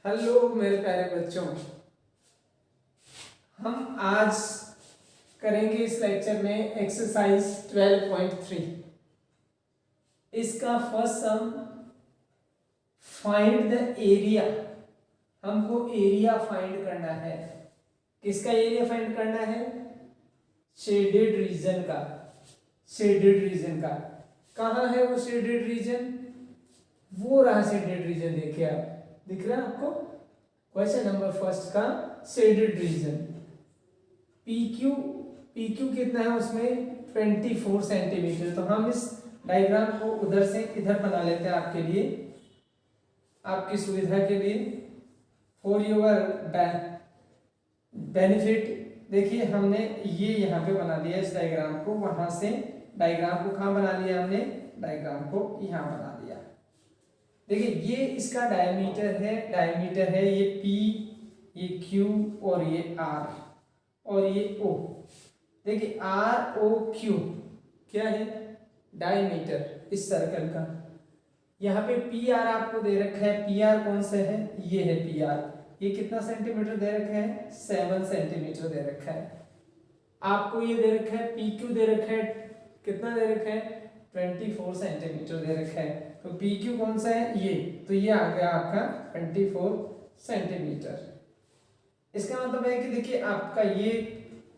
Hello मेरे प्यारे बच्चों, हम आज करेंगे इस लेक्चर में एक्सरसाइज 12.3। इसका first sum find the area. हमको एरिया फाइंड करना है। किसका एरिया फाइंड करना है? शेडेड रीजन का। शेडेड रीजन का कहाँ है वो शेडेड रीजन? वो रहा शेडेड रीजन। देखिए आप, दिख रहा है आपको? क्वेश्चन नंबर फर्स्ट का शेडेड रीजन PQ कितना है उसमें? 24 सेंटीमीटर। तो हम इस डायग्राम को उधर से इधर बना लेते हैं आपके लिए, आपकी सुविधा के लिए, फॉर योर बेनिफिट। देखिए हमने ये यहाँ पे बना दिया इस डायग्राम को। वहां से डायग्राम को कहाँ बना लिया हमने? डायग्राम को यहाँ बना दिया। देखिए ये इसका डायमीटर है ये P, ये Q और ये R और ये O। देखिए ROQ क्या है? डायमीटर इस सर्कल का। यहाँ पे PR आपको दे रखा है। PR कौन सा है? ये है PR। ये कितना सेंटीमीटर दे रखा है? 7 सेंटीमीटर दे रखा है। आपको ये दे रखा है PQ दे रखा है, कितना दे रखा है? 24 सेंटीमीटर दे रखा है। तो PQ कौन सा है? ये। तो ये आ गया आपका 24 सेंटीमीटर। इसका मतलब है कि देखिए आपका ये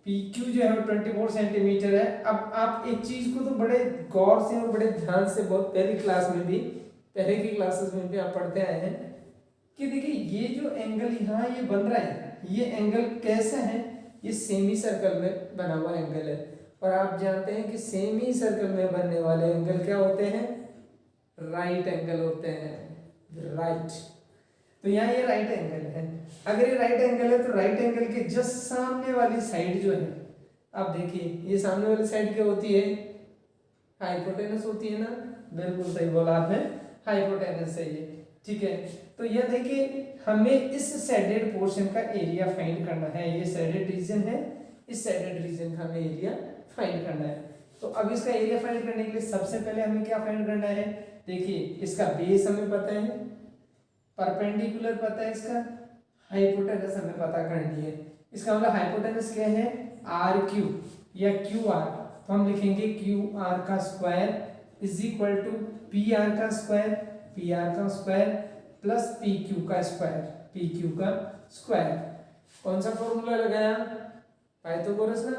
PQ जो है 24 सेंटीमीटर है। अब आप एक चीज को तो बड़े गौर से और बड़े ध्यान से, बहुत पहली क्लास में भी, पहले की क्लासेस में भी आप पढ़ते आए हैं कि देखिए ये जो एंगल यहाँ ये बन रहा है, ये एंगल कैसा है? ये सेमी सर्कल में बना हुआ एंगल है। और आप जानते हैं कि सेमी सर्कल में बनने वाले एंगल क्या होते हैं? राइट एंगल होते हैं। राइट। तो यहाँ ये राइट एंगल है। अगर ये राइट एंगल है तो राइट एंगल के जस्ट सामने वाली साइड जो है, आप देखिए ये सामने वाली साइड क्या होती है? हाइपोटेनस होती है ना? बिल्कुल सही बोला आपने, हाइपोटेनस है ये। ठीक है, तो यह देखिए हमें इस शेडेड पोर्शन का एरिया फाइंड करना है। ये शेडेड रीजन है, इस शेडेड रीजन का हमें एरिया फाइंड करना है। तो अब इसका एरिया फाइंड करने के लिए सबसे पहले हमें क्या फाइंड करना है? देखिए इसका बेस हमें पता है, परपेंडिकुलर पता है, इसका हाइपोटेनस हमें पता करनी है। इसका मतलब हाइपोटेनस क्या है? RQ या QR। तो हम लिखेंगे QR का square is equal to PR का स्क्वायर प्लस PQ का स्क्वायर। कौन सा फॉर्मूला लगाया? पाइथागोरस ना?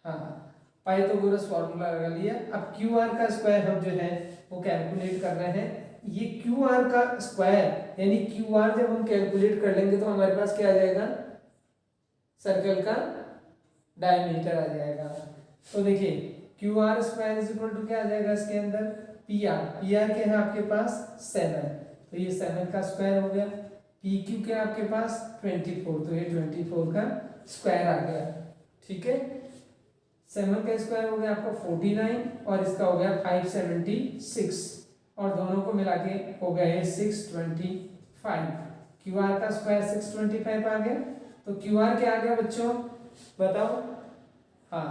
हाँ, पाइथागोरस फॉर्मूला लगा लिया। अब QR का स्क्वायर हम जो है वो कैलकुलेट कर रहे हैं। ये QR का स्क्वायर यानी QR जब हम कैलकुलेट कर लेंगे तो हमारे पास क्या आ जाएगा? सर्कल का डायमीटर आ जाएगा। तो देखिए QR square is equal to क्या आ जाएगा इसके अंदर? PR क्या है आपके पास? 7। तो ये 7 का स्क्वायर हो गया। PQ क्या आपके पास? 24। तो ये 24 का स्क्वायर आ गया। ठीक है, 7 का स्क्वायर हो गया आपका 49 और इसका हो गया 576 और दोनों को मिला के हो गया ये 625। QR का स्क्वायर 625 आ गया। तो QR क्या आ गया बच्चों? बताओ। हाँ,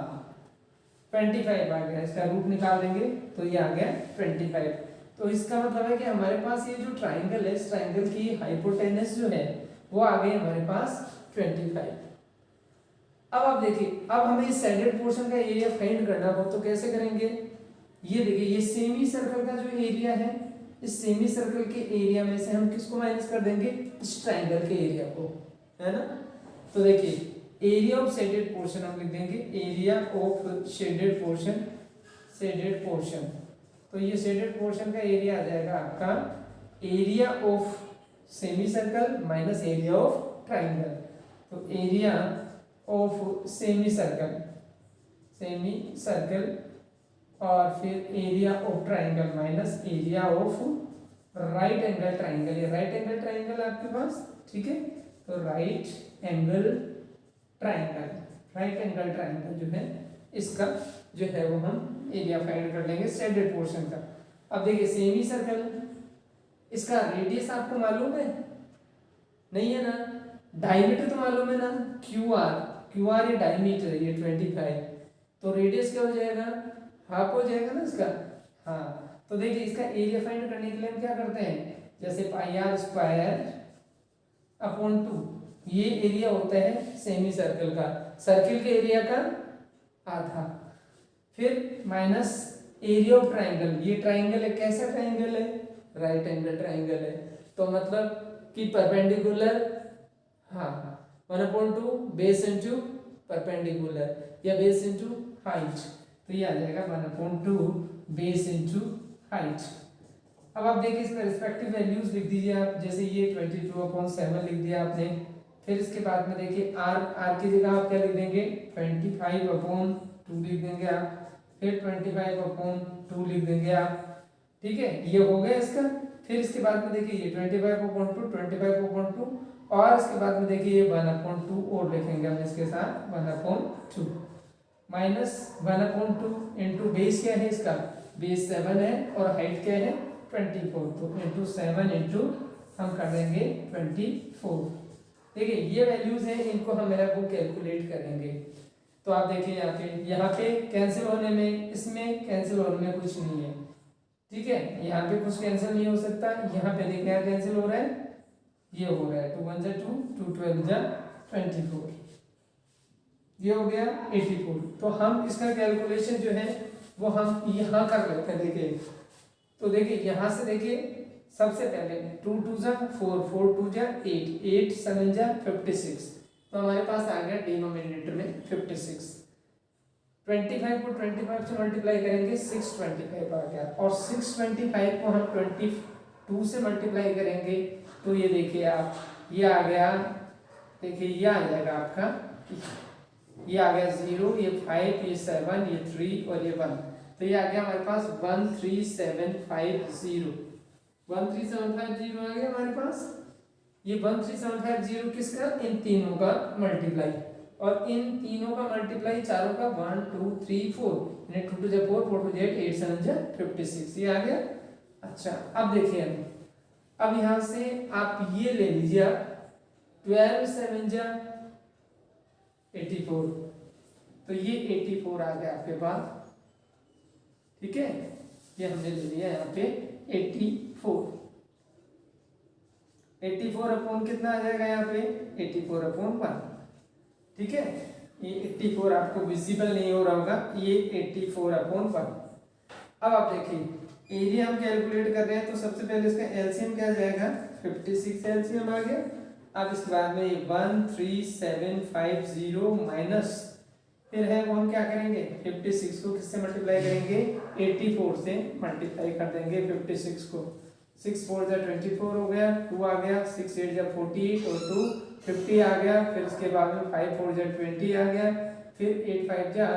25 आ गया। इसका रूट निकाल देंगे तो ये आ गया 25। तो इसका मतलब है कि हमारे पास ये जो ट्राइंगल है, इस ट्राइंगल की हाइपोटेनस जो है वो आ गई हमारे पास 25। अब आप देखिए, अब हमें इस शेडेड पोर्शन का एरिया फाइंड करना हो तो कैसे करेंगे? ये देखिए ये सेमी सर्कल का जो एरिया है, इस सेमी सर्कल के एरिया में से हम किसको माइनस कर देंगे? इस ट्राइंगल के एरिया को, है ना? तो देखिए एरिया ऑफ शेडेड पोर्शन हम लिख देंगे, एरिया ऑफ शेडेड पोर्शन। तो ये शेडेड पोर्शन का एरिया आ जाएगा आपका area of semi circle minus area of triangle. तो एरिया ऑफ सेमी सर्कल और फिर area of triangle minus area of right angle triangle. ये राइट एंगल ट्राइंगल आपके पास, ठीक है? तो राइट एंगल ट्राइंगल जो है इसका जो है वो हम एरिया फाइंड कर लेंगे शेडेड पोर्शन का। अब देखिए सेमी सर्कल, इसका रेडियस आपको मालूम है? नहीं है ना? डायमीटर तो मालूम है ना? QR ये डायमीटर है, ये 25। तो रेडियस क्या हो जाएगा? हाफ हो जाएगा ना इसका। हाँ, तो देखिए इसका एरिया फाइंड करने के लिए हम क्या करते हैं? जैसे पाई आर स्क्वायर अपॉन 2, ये एरिया होता है सेमी सर्कल का, सर्किल के एरिया का आधा। फिर माइनस एरिया ऑफ ट्राइंगल, ये ट्राइंगल है, कैसा ट्राइंगल है, राइट एंगल ट्राइंगल है, तो मतलब कि परपेंडिकुलर, हाँ 1/2 बेस इंटू परपेंडिकुलर या बेस इंटू हाइट, तो ये आ जाएगा 1/2 बेस इंटू हाइट। अब आप देखिए इसमें रिस्पेक्टिव वैल्यूज लिख दीजिए आप, जैसे ये 22/7 लिख दिया आपने। फिर इसके बाद में देखिए आर की जगह आप क्या लिख देंगे, 25/2 लिख देंगे आप, फिर 25/2 लिख देंगे आप, ठीक है, ये हो गया इसका। फिर इसके बाद में देखिए ये 25/2 और इसके बाद में देखिए ये 1/2 और लिखेंगे हम इसके साथ 1/2 माइनस 1/2 इंटू बेस क्या है इसका, बेस 7 है और हाइट क्या है 24, तो इंटू 7 इंटू हम कर देंगे 24। देखिए ये वैल्यूज हैं, इनको हम है वो कैलकुलेट करेंगे। तो आप देखिए यहाँ पे कैंसिल होने में, इसमें कैंसिल होने में कुछ नहीं है, ठीक है, यहाँ पे कुछ कैंसिल नहीं हो सकता। यहाँ पे देखिए कैंसिल हो रहा है, ये हो रहा है 2 1 जा 2, 2 12 जा 24, ये हो गया 84। तो हम इसका कैलकुलेशन जो है वो हम यहाँ कर लेते हैं। देखिए तो देखिए यहाँ से देखिए सबसे पहले 2 2 जा 4, 4 2 जा 8, 8 7 जा 56, तो हमारे पास आ गया डिनोमिनेटर में 56। 25 को 25 से मल्टीप्लाई करेंगे 625 आ गया, और 625 को हम 22 से मल्टीप्लाई करेंगे तो ये देखिए आप, ये आ गया, देखिए ये आ जाएगा आपका, ये आ गया 0, ये 5, ये 7, ये 3 और ये 1, तो ये आ गया हमारे पास 13750, 13750 आ गया हमारे पास। ये 13750 किसका, इन तीनों का मल्टीप्लाई, और इन तीनों का मल्टीप्लाई चारों का 1 2 3 4, 2 2 जा 4, 4 2 जा 8, 8 7 जा 56, ये आ गया। अच्छा अब देखिए अब यहाँ से आप ये ले लीजिए, 12 7 जा 84, तो ये 84 आ गया आपके पास, ठीक है, ये हमने ले लिया यहाँ पे 84। 84 अपॉन कितना आ जाएगा यहाँ पे, 84/1, ठीक है, ये 84 आपको विजिबल नहीं हो रहा होगा, ये 84/1। अब आप देखिए एरिया हम कैलकुलेट कर रहे हैं, तो सबसे पहले इसका एलसीएम क्या जाएगा, 56 एलसीएम आ गया। अब इसके बाद में 13750 माइनस, फिर है वो हम क्या करेंगे, 56 को किससे मल्टीप्लाई करेंगे, 84 से मल्टीप्लाई कर देंगे 56 को, 6 4 जा 24 हो गया, 2 आ गया, 6 8 जा 48 और 2 50 आ गया, फिर उसके बाद में 5 4 जा 20 आ गया, फिर 8 5 जा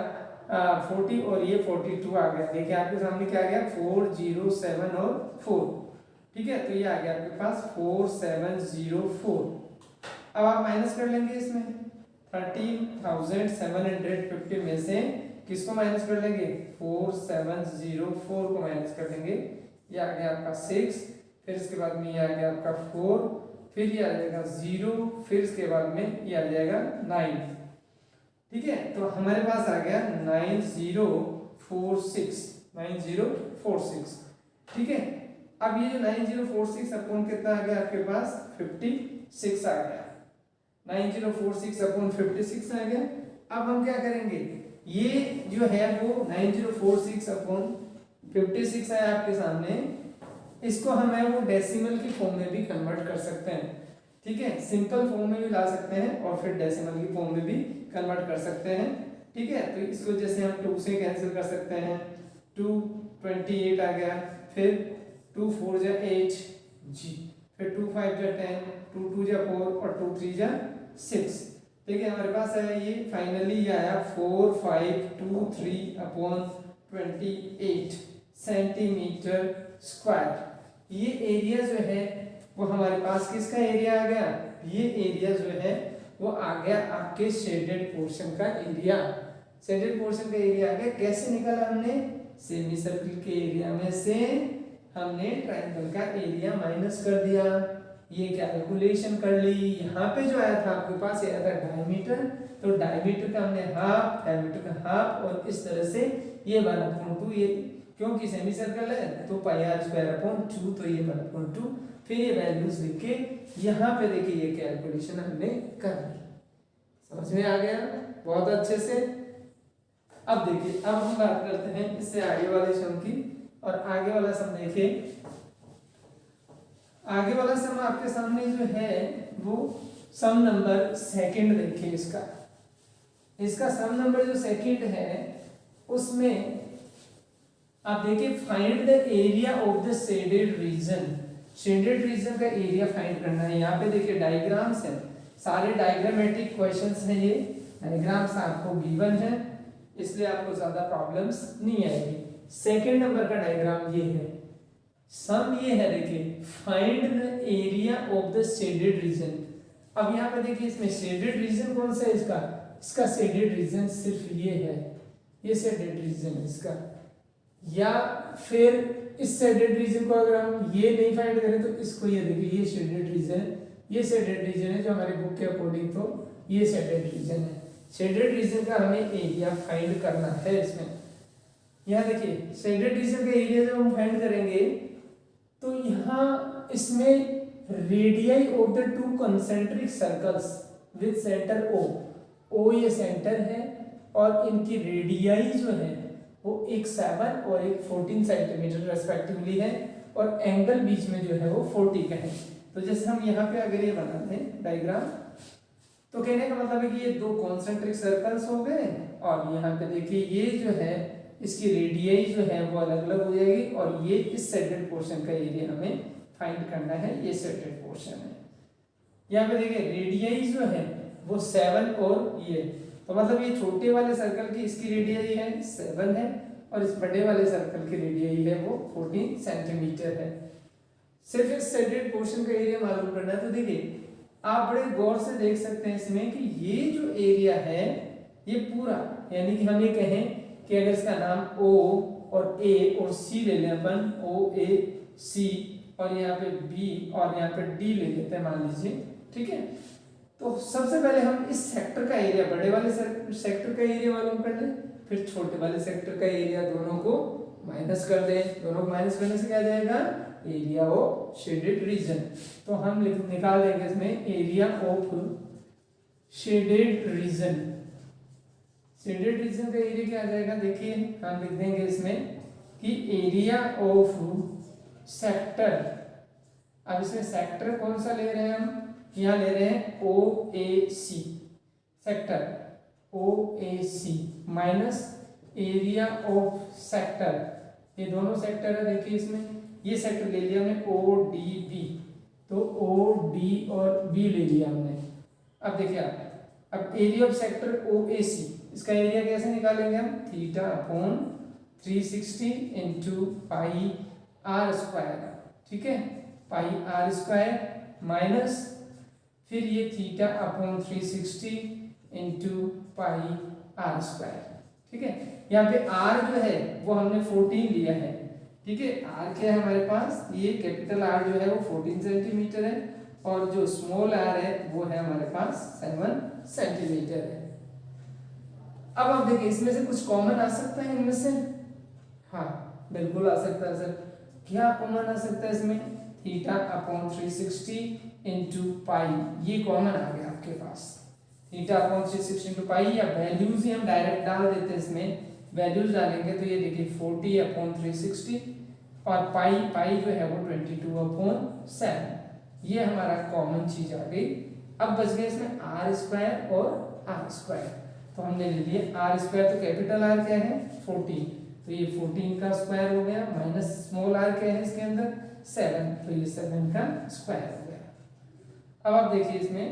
40 और ये 42 आ गया। देखिए आपके सामने क्या आ गया, 4 0 7 और 4, ठीक है, तो ये आ गया आपके पास 4704। अब आप माइनस कर लेंगे इसमें 13,750 में से किसको माइनस कर लेंगे, 4704 को माइनस कर लेंगे, ये आ गया आपका 6, फिर इसके बाद में ये आ गया आपका 4, फिर ये आ जाएगा 0, फिर इसके बाद में ये आ जाएगा 9, ठीक है, तो हमारे पास आ गया 9046, ठीक है। अब ये जो 9046 अपॉन कितना आ गया आपके पास, 56 आ गया, 9046 अपॉन 56 आ गया। अब हम क्या करेंगे, ये जो है वो 9046 अपॉन 56 है आपके सामने, इसको हम है वो डेसिमल की फॉर्म में भी कन्वर्ट कर सकते हैं, ठीक है, सिंपल फॉर्म में भी ला सकते हैं और फिर डेसिमल की फॉर्म में भी कन्वर्ट कर सकते हैं, ठीक है। तो इसको जैसे हम 2 से कैंसिल कर सकते हैं, 2 28 आ गया, फिर 2 4 जा 8 जी, फिर 2 5 जा 10, 2 2 जा 4 और 2 3 जा 6, देखिए हमारे पास है ये फाइनली ये आया 4523/28 सेंटीमीटर स्क्वायर। ये एरिया जो है वो हमारे पास किसका एरिया आ गया, ये एरिया जो है वो आ गया आपके शेडेड पोर्शन का एरिया, शेडेड पोर्शन का एरिया आ गया। कैसे निकाला हमने, सेमी सर्कल के एरिया में से हमने ट्रायंगल का एरिया माइनस कर दिया, ये कैलकुलेशन कर ली। यहाँ पे जो आया था आपके पास ये आया था डायमीटर, तो डायमीटर का हमने हाफ, डायमीटर का हाफ, और इस तरह से ये 1/2, ये क्योंकि सेमी सर्कल है तो πr² 2, तो ये 1/2 फिर ये वैल्यूज लिख के यहाँ पे देखिए ये कैलकुलेशन हमने कर ली। समझ में आ गया बहुत अच्छे से। अब देखिए अब हम बात करते हैं इससे आगे वाले सम की। और आगे वाला सम देखिए, आगे वाला सम आपके सामने जो है वो सम नंबर सेकंड देखिए। इसका सम नंबर जो सेकंड है उसमें आप देखिए find the area of the shaded region. Shaded region का एरिया फाइंड करना है। यहाँ पे देखिए डायग्राम्स है, सारे डायग्रामेटिक क्वेश्चंस हैं। ये डायग्राम्स आपको गिवन है इसलिए आपको ज्यादा प्रॉब्लम्स नहीं आएगी। सेकंड नंबर का डायग्राम ये है, सम ये है देखिए find the area of the shaded region. अब यहाँ पे देखिए इसमें शेडेड रीजन कौन सा है इसका शेडेड रीजन सिर्फ ये है, ये शेडेड रीजन है इसका। या फिर इस शेडेड रीजन को अगर हम ये नहीं फाइंड करें तो इसको ये देखिए ये शेडेड रीजन, ये शेडेड रीजन है जो हमारे बुक के अकॉर्डिंग तो ये शेडेड रीजन है। शेडेड रीजन का हमें एरिया फाइंड करना है इसमें। यहाँ देखिए शेडेड रीजन का एरिया जब हम फाइंड करेंगे तो यहाँ इसमें radii of the two concentric circles with centre O ये सेंटर है और इनकी रेडियाई जो है वो एक 7 और एक 14 सेंटीमीटर रेस्पेक्टिवली है और एंगल बीच में जो है वो 40 का है। तो जैसे हम यहाँ पे अगर ये बनाते हैं डायग्राम तो कहने का मतलब है कि ये दो कॉन्सेंट्रिक सर्कल्स हो गए और यहाँ पे देखिए ये जो है इसकी रेडियाई जो है वो अलग अलग हो जाएगी और ये इस सेडेड पोर्शन का एरिया हमें फाइंड करना है। ये सेडेड पोर्शन है। यहाँ पे देखिए रेडियाई जो है वो 7 और ये तो मतलब ये छोटे वाले सर्कल की इसकी रेडियाई है 7 है और इस बड़े वाले सर्कल की रेडियाई है वो 14 सेंटीमीटर है। सिर्फ इस सेडेड पोर्शन का एरिया मालूम करना है। तो देखिए आप बड़े गौर से देख सकते हैं इसमें कि ये जो एरिया है ये पूरा, यानी कि हम ये कहें कि अगर इसका नाम O और A और C ले लें अपन, O A C और यहाँ पे B और यहाँ पे D ले लेते हैं मान लीजिए, ठीक है। तो सबसे पहले हम इस सेक्टर का एरिया, बड़े वाले सेक्टर का एरिया मालूम कर लें, फिर छोटे वाले सेक्टर का एरिया दोनों को माइनस कर दें। दोनों को माइनस करने से क्या जाएगा एरिया ऑफ शेडेड रीजन। तो हम निकाल देंगे इसमें area of shaded region. Shaded region का एरिया क्या आ जाएगा देखिए हम लिख देंगे इसमें कि एरिया ऑफ सेक्टर। अब इसमें सेक्टर कौन सा ले रहे हैं हम, यहाँ ले रहे हैं OAC sector, OAC minus area of sector. ये दोनों सेक्टर है देखिए इसमें, ये सेक्टर ले लिया हमने ODB, तो OD और B ले लिया हमने। अब देखिए अब एरिया ऑफ सेक्टर OAC, इसका एरिया कैसे निकालेंगे हम, theta upon 360 into pi R square, ठीक है, पाई आर स्क्वायर माइनस फिर ये theta upon 360 into pi R square, ठीक है। यहाँ पे आर जो है वो हमने 14 लिया है, ठीक है। आर क्या है हमारे पास, ये कैपिटल आर जो है वो 14 सेंटीमीटर है और जो स्मॉल आर है वो है हमारे पास 7 सेंटीमीटर है। अब आप देखिए इसमें से कुछ कॉमन आ सकता है इनमें से, हाँ बिल्कुल आ सकता है सर। क्या कॉमन आ सकता है इसमें, थीटा अपॉन 360 इंटू पाई, ये कॉमन आ गया आपके पास, थीटा अपॉन 360 इंटू पाई। या वैल्यूज ही हम डायरेक्ट डाल देते हैं इसमें, वैल्यूज डालेंगे तो ये देखिए 40 अपॉन 360 और पाई जो है वो 22 अपॉन 7, ये हमारा कॉमन चीज आ गई। अब बच गए इसमें आर स्क्वायर और आर स्क्वायर, तो हमने ले लिया आर स्क्वायर, तो कैपिटल आर क्या है 14, तो ये 14 का स्क्वायर हो गया, माइनस स्मॉल आर क्या है इसके अंदर 7, तो ये 7 का स्क्वायर हो गया। अब आप देखिए इसमें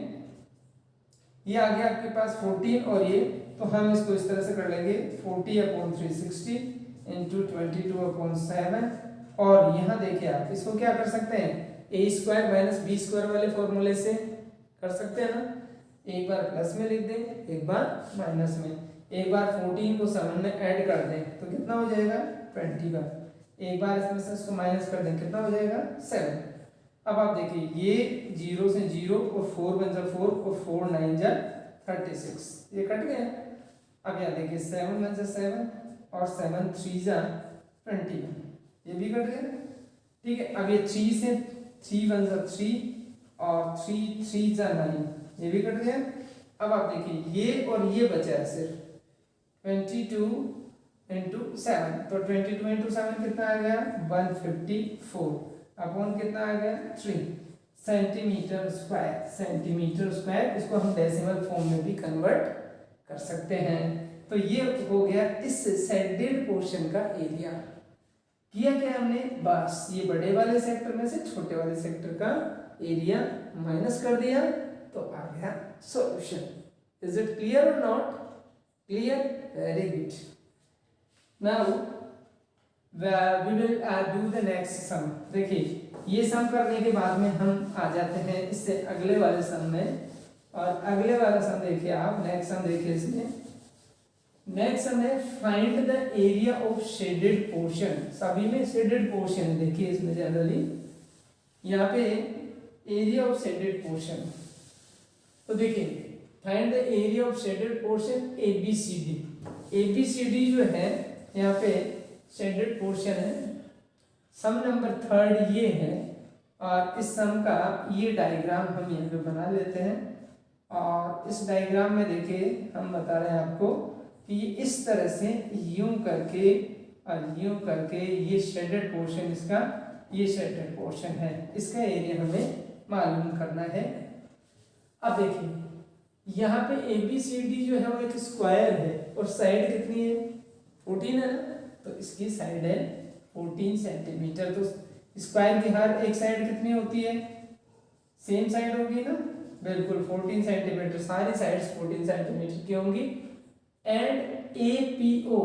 ये आ गया आपके पास 14 और ये, तो हम इसको इस तरह से कर लेंगे 40 अपॉन 360 इंटू 22 अपॉन 7। और यहाँ देखिए आप इसको क्या कर सकते हैं, ए स्क्वायर माइनस बी स्क्वायर वाले फॉर्मूले से कर सकते हैं ना, एक बार प्लस में लिख दें एक बार माइनस में, एक बार 14 को 7 में ऐड कर दें तो कितना हो जाएगा 21, एक बार इसमें से इसको माइनस कर दें कितना हो जाएगा 7। अब आप देखिए ये 0 से 0 और 4 बन जा 4 और 4 9 जा 36, ये कट गए। अब यहाँ देखिए 7 बन जा 7 और 7 3 जा 21, ये भी कट गए, ठीक है। अब ये 3 से 3 1 जा 3 और 3 3 जा 9, ये भी कट गया। अब आप देखिए ये और ये बचा है सिर्फ 22 इंटू 7, तो 22 इंटू 7 कितना आ गया 154 अपॉन कितना आ गया 3 सेंटीमीटर स्क्वायर। सेंटीमीटर स्क्वायर, इसको हम डेसिमल फॉर्म में भी कन्वर्ट कर सकते हैं। तो ये हो गया इस शेडेड पोर्शन का एरिया। किया क्या हमने, बस ये बड़े वाले सेक्टर में से छोटे वाले सेक्टर का एरिया माइनस कर दिया, तो आ गया सॉल्यूशन। इज इट क्लियर और not clear? Very good. Now we will do the next sum. देखिए ये सम करने के बाद में हम आ जाते हैं इससे अगले वाले सम में, और अगले वाला सम देखिए आप, नेक्स्ट सम देखिए इसमें। नेक्स्ट सम है find the area of shaded portion. सभी में शेडेड पोर्शन देखिए इसमें जनरली यहाँ पे एरिया ऑफ शेडेड पोर्शन। तो देखिए find the area of shaded portion ABCD। ABCD जो है यहाँ पे शेडेड पोर्शन है। सम नंबर 3 ये है, और इस सम का ये डायग्राम हम यहाँ पे बना लेते हैं। और इस डायग्राम में देखिए हम बता रहे हैं आपको कि ये इस तरह से यूं करके और यूं करके ये शेडेड पोर्शन, इसका ये शेडेड पोर्शन है, इसका एरिया हमें मालूम करना है। अब देखिए यहाँ पे ABCD जो है वो एक स्क्वायर है, और साइड कितनी है 14 है ना, तो इसकी साइड है 14 सेंटीमीटर। तो स्क्वायर की हर एक साइड कितनी होती है, सेम साइड होगी ना, बिल्कुल 14 सेंटीमीटर, सारी साइड्स 14 सेंटीमीटर की होंगी। And APO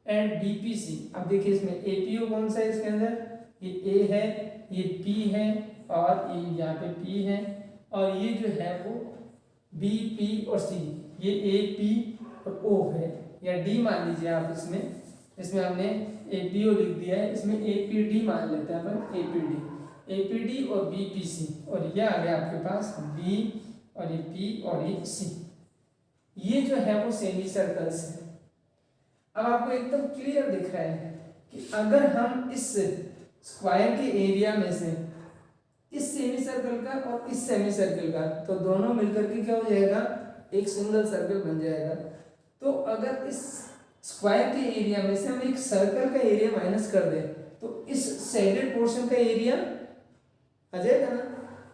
and BPC। अब देखिए इसमें APO कौन सा है, इसके अंदर ये A है, ये P है, और ये यहाँ पे P है, और ये जो है वो BP और C, ये AP और O है, या D मान लीजिए आप। इसमें हमने APO लिख दिया है, इसमें APD मान लेते हैं अपन, APD और BPC, और ये आ गया आपके पास B और ये P और ये C। ये जो है वो सेमी सर्कल्स है। अब आपको एकदम क्लियर दिख रहा है कि अगर हम इस स्क्वायर के एरिया में से इस सेमी सर्कल का और इस सेमी सर्कल का, तो दोनों मिलकर के क्या हो जाएगा, एक सिंगल सर्कल बन जाएगा। तो अगर इस स्क्वायर के एरिया में से हम एक सर्कल का एरिया माइनस कर दें, तो इस शेडेड पोर्शन का एरिया आ जाएगा ना।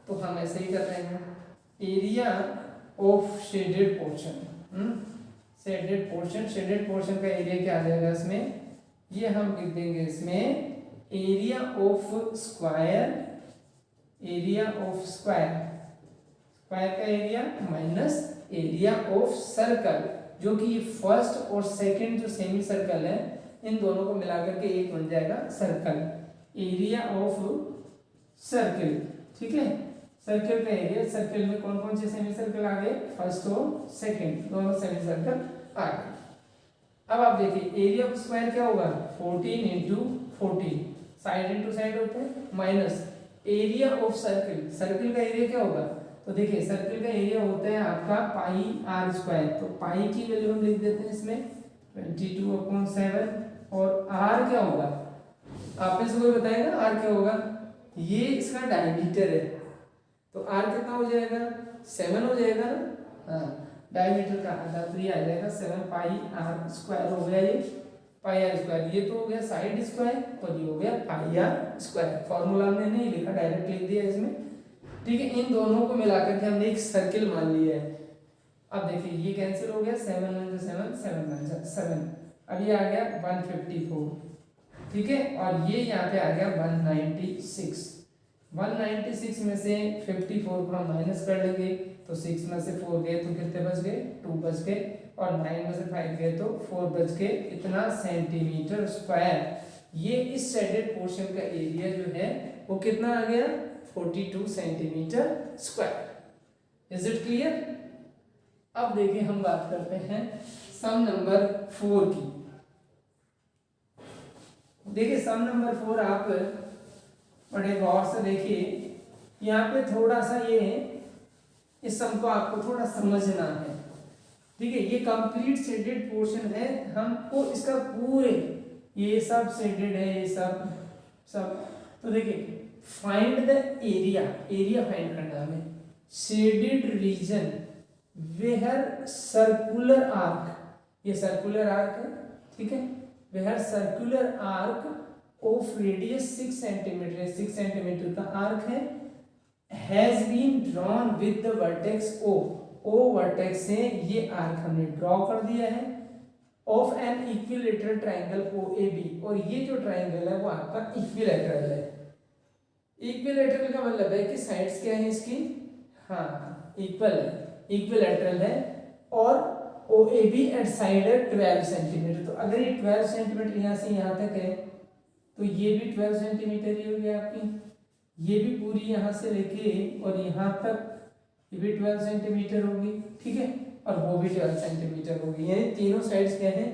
तो हम ऐसे ही कर रहे हैं, area of shaded portion, shaded portion का एरिया क्या आ जाएगा इसमें, ये हम लिख देंगे इसमें एरिया ऑफ स्क्वायर, स्क्वायर का area minus area of circle, जो कि ये फर्स्ट और सेकंड जो सेमी सर्कल है, इन दोनों को मिलाकर के एक बन जाएगा सर्कल, एरिया ऑफ सर्कल। ठीक है, सर्कल का एरिया, सर्कल में कौन कौन से सेमी सर्कल आ गए, फर्स्ट और सेकंड दोनों सेमी सर्कल आ गए। अब आप देखिए एरिया ऑफ स्क्वायर क्या होगा, 14 इंटू 14, साइड इंटू साइड होते हैं, minus area of circle, circle का एरिया क्या होगा, तो देखिए सर्कल का एरिया होता है आपका पाई आर स्क्वायर। तो पाई की वैल्यू हम लिख देते हैं इसमें 22/7, और आर क्या होगा, आप में से कोई बताएगा आर क्या होगा, ये इसका डायमीटर है, तो आर कितना हो जाएगा 7 हो जाएगा ना, हाँ डायमीटर का आधा, तो ये आ जाएगा 7 पाई आर स्क्वायर हो गया, ये पाई आर स्क्वायर, ये तो हो गया साइड स्क्वायर, और ये हो गया पाई आर स्क्वायर। फॉर्मूला हमने नहीं लिखा, डायरेक्ट लिख दिया इसमें। ठीक है, इन दोनों को मिलाकर के हमने एक सर्किल मान लिया है। अब देखिए ये कैंसिल हो गया, 7 1 7 7 1 7, अब ये आ गया 154। ठीक है, और ये यहाँ पे आ गया 196। 196 में से 54 को हम माइनस कर लेंगे, तो 6 में से 4 गए तो कितने बच गए, 2 बच गए, और 9 में से 5 गए तो 4 बच गए। इतना सेंटीमीटर स्क्वायर ये इस शेडेड पोर्शन का एरिया जो है वो कितना आ गया, 42 centimetre square. Is it clear? अब देखिए हम बात करते हैं सम नंबर 4 की। देखिए सम नंबर 4 आप बड़े गौर से देखिए, यहाँ पे थोड़ा सा ये इस सम को आपको थोड़ा समझना है। ठीक है, ये कंप्लीट शेडेड पोर्शन है, हमको इसका पूरे ये सब शेडेड है, ये सब। तो देखिए find the area, area find करना हमें, shaded region where circular arc, ये सर्कुलर आर्क है, ठीक है, where circular arc of radius 6 centimetre, 6 centimetre का आर्क है, has been drawn with the vertex O, O vertex से ये आर्क हमने ड्रॉ कर दिया है, of an equilateral triangle O A B, और ये जो ट्राइंगल है वो आपका इक्विलेटरल है। इक्विलेटरल का मतलब है कि साइड्स क्या है इसकी, हाँ इक्वल है, इक्विलेटरल है, और ओ ए बी एट साइड है 12 सेंटीमीटर। तो अगर ये 12 सेंटीमीटर यहाँ से यहाँ तक है तो ये भी 12 सेंटीमीटर ही हो गया आपकी, ये भी पूरी यहाँ से लेके और यहाँ तक ये भी 12 सेंटीमीटर होगी, ठीक है, और वो भी 12 सेंटीमीटर होगी, यानी तीनों साइड्स क्या है,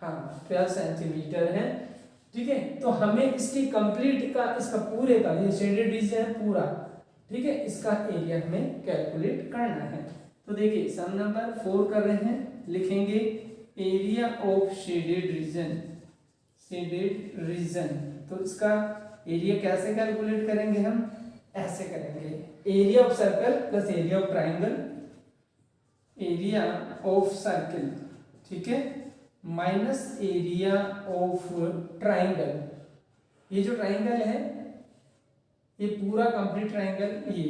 हाँ 12 सेंटीमीटर है, ठीक है। तो हमें इसकी कंप्लीट का, इसका पूरे का, ये शेडेड रीजन है पूरा, ठीक है, इसका एरिया हमें कैलकुलेट करना है। तो देखिए सम नंबर 4 कर रहे हैं, लिखेंगे area of shaded region, shaded region, तो इसका एरिया कैसे कैलकुलेट करेंगे हम, ऐसे करेंगे, area of circle plus area of triangle, area of circle, ठीक है, माइनस एरिया ऑफ ट्राइंगल, ये जो ट्राइंगल है ये पूरा कंप्लीट ट्राइंगल, ये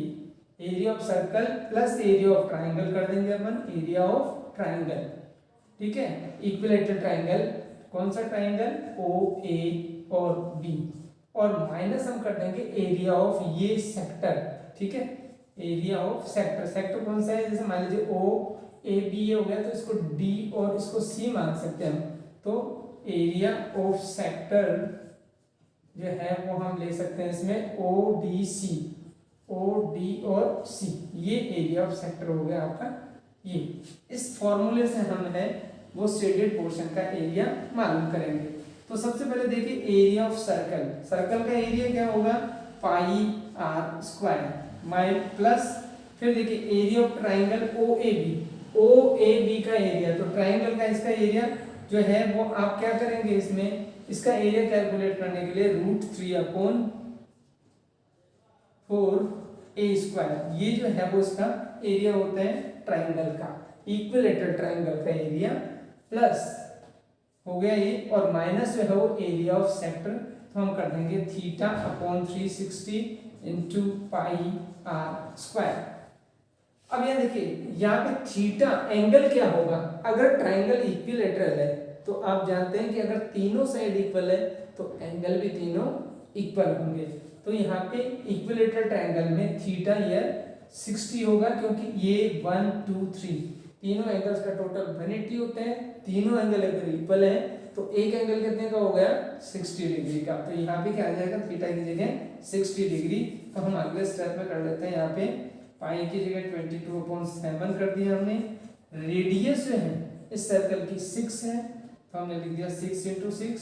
area of circle plus area of triangle कर देंगे अपन, एरिया ऑफ ट्राइंगल, ठीक है, इक्विलेटरल ट्राइंगल, कौन सा ट्राइंगल, ओ ए और बी, और माइनस हम कर देंगे एरिया ऑफ ये सेक्टर, ठीक है, एरिया ऑफ सेक्टर, सेक्टर कौन सा है, जैसे मान लीजिए ओ ए बी हो गया तो इसको डी और इसको सी मान सकते हैं हम, तो एरिया ऑफ सेक्टर जो है वो हम ले सकते हैं इसमें O D C, O D और सी, ये एरिया ऑफ सेक्टर हो गया आपका। ये इस फॉर्मूले से हम है वो शेडेड पोर्शन का एरिया मालूम करेंगे। तो सबसे पहले देखिए एरिया ऑफ सर्कल, सर्कल का एरिया क्या होगा, pi R square, mile plus, फिर देखिए area of triangle O A B, O A B का एरिया, तो ट्राइंगल का इसका एरिया जो है वो आप क्या करेंगे, इसमें इसका एरिया कैलकुलेट करने के लिए √3/4 ए स्क्वायर, ये जो है वो इसका एरिया होता है ट्राइंगल का, इक्विलेटरल ट्राइंगल का एरिया, प्लस हो गया ये, और माइनस जो है वो एरिया ऑफ सेक्टर, तो हम कर देंगे θ/360 इंटू पाई आर स्क्वायर। अब यहाँ देखिए यहाँ पे थीटा एंगल क्या होगा, अगर ट्राइंगल इक्विलेटरल है तो आप जानते हैं कि अगर तीनों साइड इक्वल है तो एंगल भी तीनों इक्वल होंगे, तो यहाँ पे इक्विलेटरल ट्राइंगल में थीटा ईयर 60 होगा, क्योंकि ये 1 2 3 तीनों एंगल्स का टोटल 180 होते हैं, तीनों एंगल अगर इक्वल है तो एक एंगल कितने का हो गया, 60 डिग्री का, तो यहाँ पे क्या आ जाएगा, थीटा की जगह 60 डिग्री। तो हम अगले स्टेप में कर लेते हैं, यहाँ पे पाई की जगह 22/7 कर दिया हमने, रेडियस जो है इस सर्कल की 6 है, तो हमने लिख दिया 6 × 6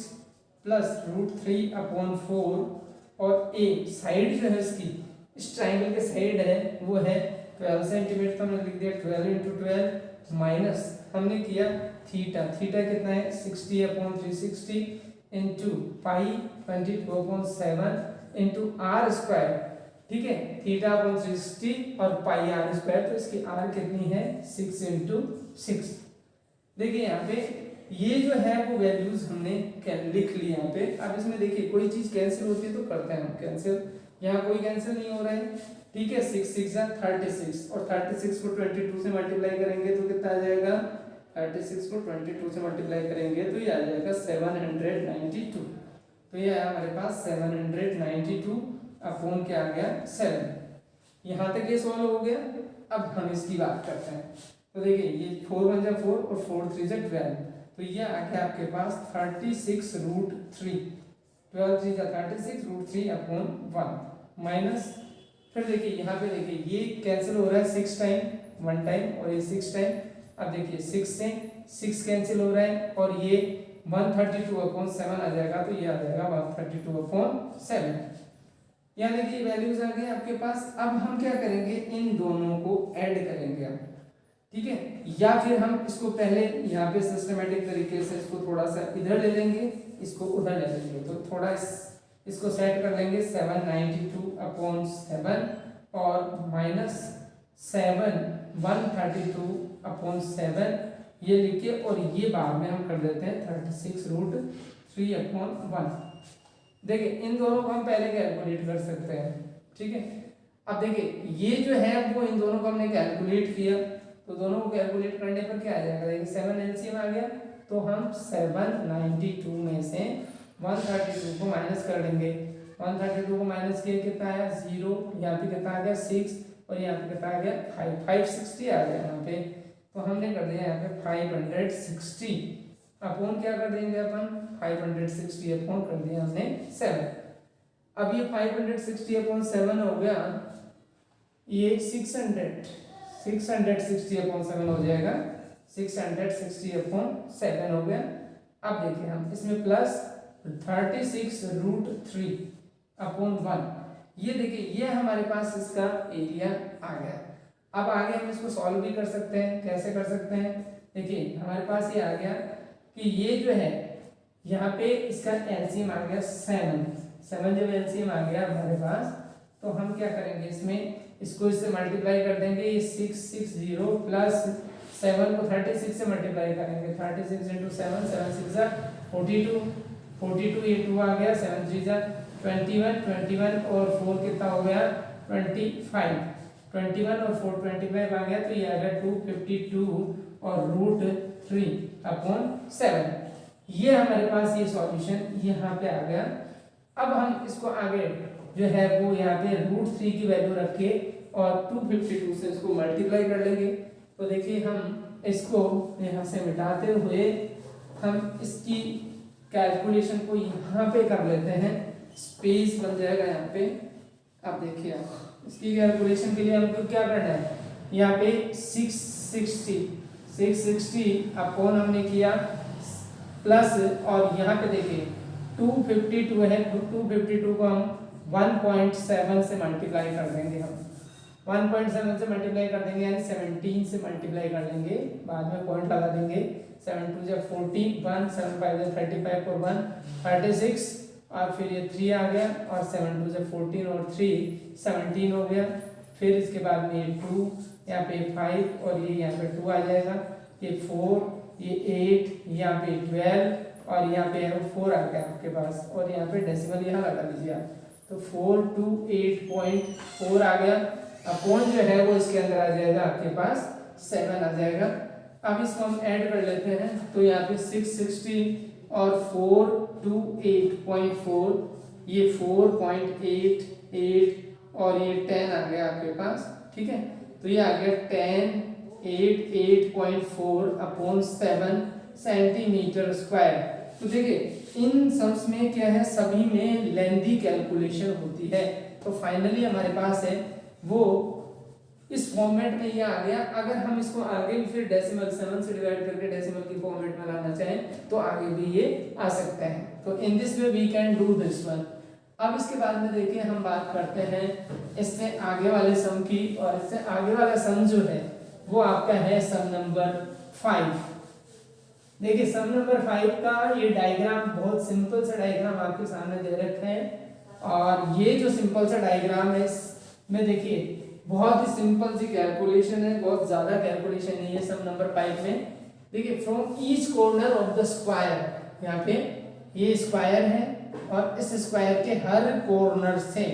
प्लस √3/4, और ए साइड जो है इसकी, इस ट्राइंगल के साइड है वो है 12 सेंटीमीटर, तो हमने लिख दिया 12 × 12 माइनस हमने किया थीटा, थीटा कितना है 60/360 into pi 22/7 into R square, ठीक है, θ/360 और पाई आर स्क्वायर, तो इसकी आर कितनी है 6 × 6। देखिए यहाँ पे ये जो है वो वैल्यूज हमने लिख ली यहाँ पे। अब इसमें देखिए कोई चीज कैंसिल होती है तो करते हैं हम कैंसिल, यहाँ कोई कैंसिल नहीं हो रहा है, ठीक है, 6 6 जा 36, और 36 को 22 से मल्टीप्लाई करेंगे तो कितना आ जाएगा, 36 को 22 से मल्टीप्लाई करेंगे तो ये आ जाएगा 792, तो ये है हमारे पास 792 अपॉन क्या आ गया 7। यहाँ तक ये सॉल्व हो गया। अब हम इसकी बात करते हैं, तो देखिए ये 4 1 जा 4 और 4 3 जा 12, तो ये आ गया आपके पास 36√3, 12 3 जा 36 √3/1 माइनस, फिर देखिए यहाँ पे देखिए ये कैंसिल हो रहा है 6 टाइम 1 टाइम और ये 6 टाइम, अब देखिए 6 से 6 कैंसिल हो रहा है और ये 132/7 आ जाएगा, तो ये आ जाएगा 132/7। यहाँ देखिए वैल्यूज आ गए आपके पास। अब हम क्या करेंगे, इन दोनों को ऐड करेंगे हम, ठीक है, या फिर हम इसको पहले यहाँ पे सिस्टमेटिक तरीके से इसको थोड़ा सा इधर ले लेंगे, इसको उधर ले लेंगे, तो थोड़ा इसको सेट कर लेंगे 792/7 और माइनस 132/7 ये लिखिए, और ये बाद में हम कर देते हैं 36√3/1। देखिए इन दोनों को हम पहले कैलकुलेट कर सकते हैं, ठीक है। अब देखिए ये जो है वो इन दोनों को हमने कैलकुलेट किया, तो दोनों को कैलकुलेट करने पर क्या आ जाएगा, देखिए 7 एलसीएम आ गया, तो हम 792 में से 132 को माइनस कर देंगे। 132 को माइनस किया कितना आया 0, यहाँ पे कितना आ गया 6 और यहाँ पे कितना आ गया 560 आ गया यहाँ पे। तो हमने कर दिया यहाँ पे 560 अपॉन क्या कर देंगे अपन 560 अपॉन कर दिया हमने 7। अब ये 560/7 हो गया, ये 660/7 हो जाएगा, 660/7 हो गया। अब देखिए हम इसमें प्लस 36√3/1, ये देखिए ये हमारे पास इसका एरिया आ गया। अब आगे हम इसको सॉल्व भी कर सकते हैं, कैसे कर सकते हैं, देखिए हमारे पास ये आ गया कि ये जो है यहाँ पे इसका एलसीएम आ गया 7 जब एलसीएम आ गया हमारे पास, तो हम क्या करेंगे इसको इससे मल्टीप्लाई कर देंगे, ये 660 प्लस 7 को 36 से मल्टीप्लाई करेंगे, 36 × 7 7 6 42 ये 2 आ गया, 7 3 21 और 4 कितना हो गया 25, 21 और 4 25 आ गया, तो ये आ गया 252 और √3/7। ये हमारे पास ये सॉल्यूशन यहाँ पे आ गया। अब हम इसको आगे जो है वो यहाँ पे √3 की वैल्यू रख के और 252 से इसको मल्टीप्लाई कर लेंगे। तो देखिए हम इसको यहाँ से मिटाते हुए हम इसकी कैलकुलेशन को यहाँ पे कर लेते हैं, स्पेस बन जाएगा यहाँ पे। अब देखिए आप इसकी कैलकुलेशन के लिए हमको क्या करना है, यहाँ पे 660 अपॉन हमने किया प्लस, और यहाँ पे देखिए 252 है, 252 को हम 1.7 से मल्टीप्लाई कर देंगे, हम 1.7 से मल्टीप्लाई कर देंगे यानी 17 से मल्टीप्लाई कर लेंगे, बाद में पॉइंट लगा देंगे। 7 2 जा 14, 1 7 5 जा 35 और 1 36 और फिर ये 3 आ गया और 7 2 जा 14 और 3 17 हो गया। फिर इसके बाद में ये 2 यहाँ पे 5 और ये यहाँ पे 2 आ जाएगा, ये 4 ये 8 यहाँ पे 12 और यहाँ पे 4 आ गया आपके पास, और यहाँ पे डेसिमल यहाँ लगा लीजिए आप, तो 428.4 आ गया। अपॉन जो है वो इसके अंदर आ जाएगा आपके पास 7 आ जाएगा। अब इसको हम ऐड कर लेते हैं, तो यहाँ पे 660 और 428.4 ये 4.88 और ये 10 आ गया आपके पास, ठीक है। तो ये आ गया 1088.4/7 सेंटीमीटर स्क्वायर। तो देखिए इन सम्स में क्या है, सभी में लेंथी कैलकुलेशन होती है। तो फाइनली हमारे पास है वो इस फॉर्मेट में ये आ गया। अगर हम इसको आगे भी फिर डेसिमल 7 से डिवाइड करके डेसिमल की फॉर्मेट में लाना चाहें तो आगे भी ये आ सकता है। तो in this way we can do this one. अब इसके बाद में देखिए हम बात करते हैं इससे आगे वाले सम की, और इससे आगे वाला सम जो है वो आपका है सम नंबर 5। देखिए सम नंबर 5 का ये डायग्राम बहुत सिंपल सा डायग्राम आपके सामने दे रखा है, और ये जो सिंपल सा डायग्राम है इसमें देखिए बहुत ही सिंपल सी कैलकुलेशन है, बहुत ज्यादा कैलकुलेशन नहीं है सम नंबर 5 में। देखिए from each corner of the square, यहाँ पे ये स्क्वायर है और इस स्क्वायर के हर कॉर्नर से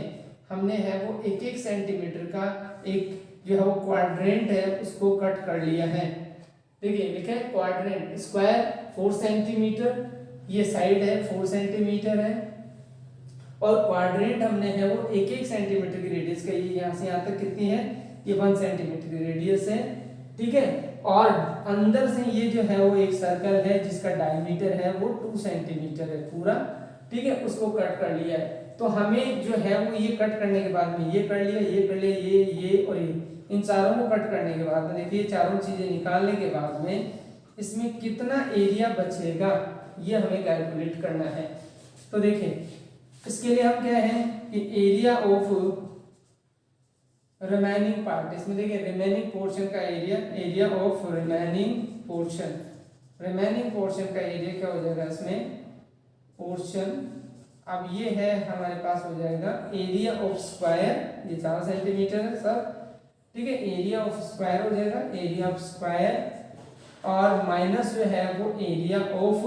हमने है वो 1-1 सेंटीमीटर का एक जो है वो क्वाड्रेंट है उसको कट कर लिया है। देखिए लिखा है क्वाड्रेंट, स्क्वायर 4 सेंटीमीटर, ये साइड है 4 सेंटीमीटर है, और क्वाड्रेंट हमने है वो 1-1 सेंटीमीटर की रेडियस का, ये यहाँ से यहाँ तक कितनी है, ये 1 सेंटीमीटर की रेडियस है, ठीक है। और अंदर से ये जो है वो एक सर्कल है जिसका डायमीटर है वो 2 सेंटीमीटर है पूरा, ठीक है, उसको कट कर लिया है। तो हमें जो है वो ये कट करने के बाद में ये कर लिया, ये कर लिया, ये और ये, इन चारों को कट करने के बाद में देखिए चारों चीजें निकालने के बाद में इसमें कितना एरिया बचेगा ये हमें कैलकुलेट करना है। तो देखिए इसके लिए हम क्या है कि एरिया ऑफ रिमेनिंग पार्ट, इसमें देखिए रिमेनिंग पोर्शन का एरिया ऑफ रिमेनिंग पोर्शन का एरिया क्या हो जाएगा, इसमें पोर्शन अब ये है हमारे पास हो जाएगा एरिया ऑफ स्क्वायर, ये 4 सेंटीमीटर है सब, ठीक है। एरिया ऑफ स्क्वायर हो जाएगा एरिया ऑफ स्क्वायर और माइनस जो है वो एरिया ऑफ।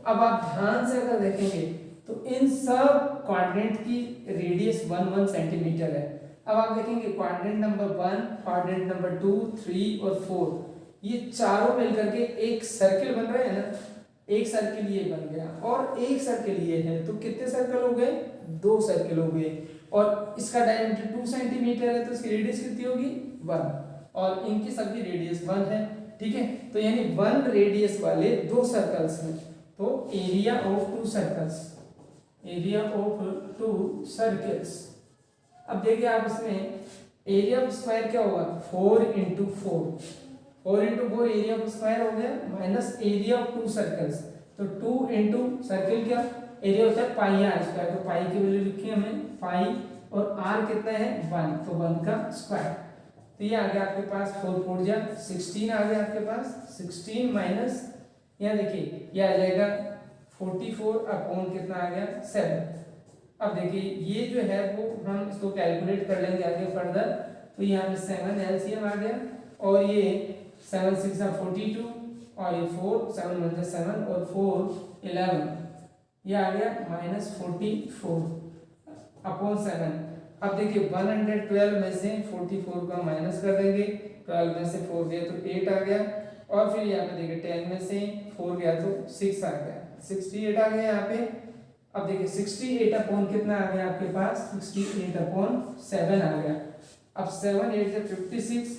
अब आप ध्यान से अगर देखेंगे तो इन सब क्वाड्रेंट की रेडियस 1 सेंटीमीटर है। अब आप देखेंगे क्वाड्रेंट नंबर 1, क्वाड्रेंट नंबर 2, 3 और 4, ये चारों मिलकर के एक सर्किल बन रहे हैं ना, एक सर्किल ये बन गया और एक सर्किल ये है, तो कितने सर्कल हो गए? 2 सर्किल हो गए। और इसका डायमीटर 2 सेंटीमीटर है तो इसकी रेडियस कितनी होगी? 1, और इनकी सबकी रेडियस 1 है, ठीक है। तो यानी 1 रेडियस वाले 2 सर्कल्स हैं, तो area of 2 circles, area of 2 circles. अब देखिए आप इसमें एरिया ऑफ स्क्वायर क्या होगा? 4 into 4, 4 into 4 area of square हो गया, माइनस एरिया ऑफ 2 सर्कल्स, तो 2 इंटू सर्किल क्या एरिया होता है? पाई आर स्क्वायर, तो पाई की वैल्यू लिखी है हमने पाई, और आर कितना है? 1, तो 1 का स्क्वायर। तो ये आ गया आपके पास 4 4 जा 16 आ गया आपके पास, 16 माइनस यहाँ देखिए ये आ जाएगा 44 अपॉन कितना आ गया? 7। अब देखिए ये जो है वो हम इसको कैलकुलेट कर लेंगे आगे फर्दर, तो यहाँ पे 7 एलसीएम आ गया, और ये 7 6 42 और ये 4 7 1 7 और 4 11, ये आ गया -44 अपॉन 7। अब देखिए 112 में से 44 को माइनस कर देंगे, 12 में से 4 गया तो 8 आ गया, और फिर यहाँ पे देखिए 10 में से 4 गया तो 6 आ गया, 68 आ गया यहाँ पे। अब देखिए 68 अपॉन कितना आ गया आपके पास? 68 अपॉन 7 आ गया। अब 7 8 से 56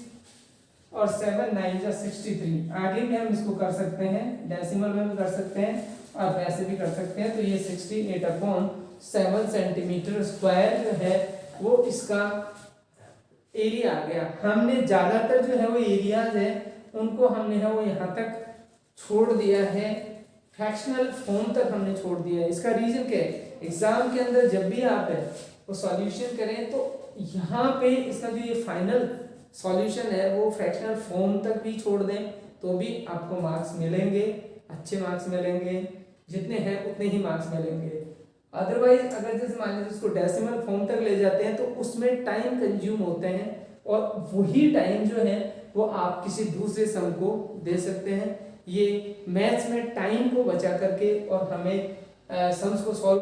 और 7 9 जा 63। आगे भी हम इसको कर सकते हैं, डेसिमल में भी कर सकते हैं और वैसे भी कर सकते हैं। तो ये 68 अपॉन 7 सेंटीमीटर स्क्वायर जो है वो इसका एरिया आ गया। हमने ज्यादातर जो है वो एरियाज है उनको हमने है वो यहाँ तक छोड़ दिया है, फ्रैक्शनल फॉर्म तक हमने छोड़ दिया है। इसका रीजन क्या है? एग्जाम के अंदर जब भी आप है वो सॉल्यूशन करें तो यहाँ पे इसका जो ये फाइनल सॉल्यूशन है वो फ्रैक्शनल फॉर्म तक भी छोड़ दें तो भी आपको मार्क्स मिलेंगे, अच्छे मार्क्स मिलेंगे, जितने हैं उतने ही मार्क्स मिलेंगे। अदरवाइज अगर जैसे मान लीजिए उसको डेसिमल फॉर्म तक ले जाते हैं तो उसमें टाइम कंज्यूम होते हैं, और वही टाइम जो है वो आप किसी दूसरे सम को दे सकते हैं। ये मैथ्स में टाइम को बचा करके और हमें सम्स को सॉल्व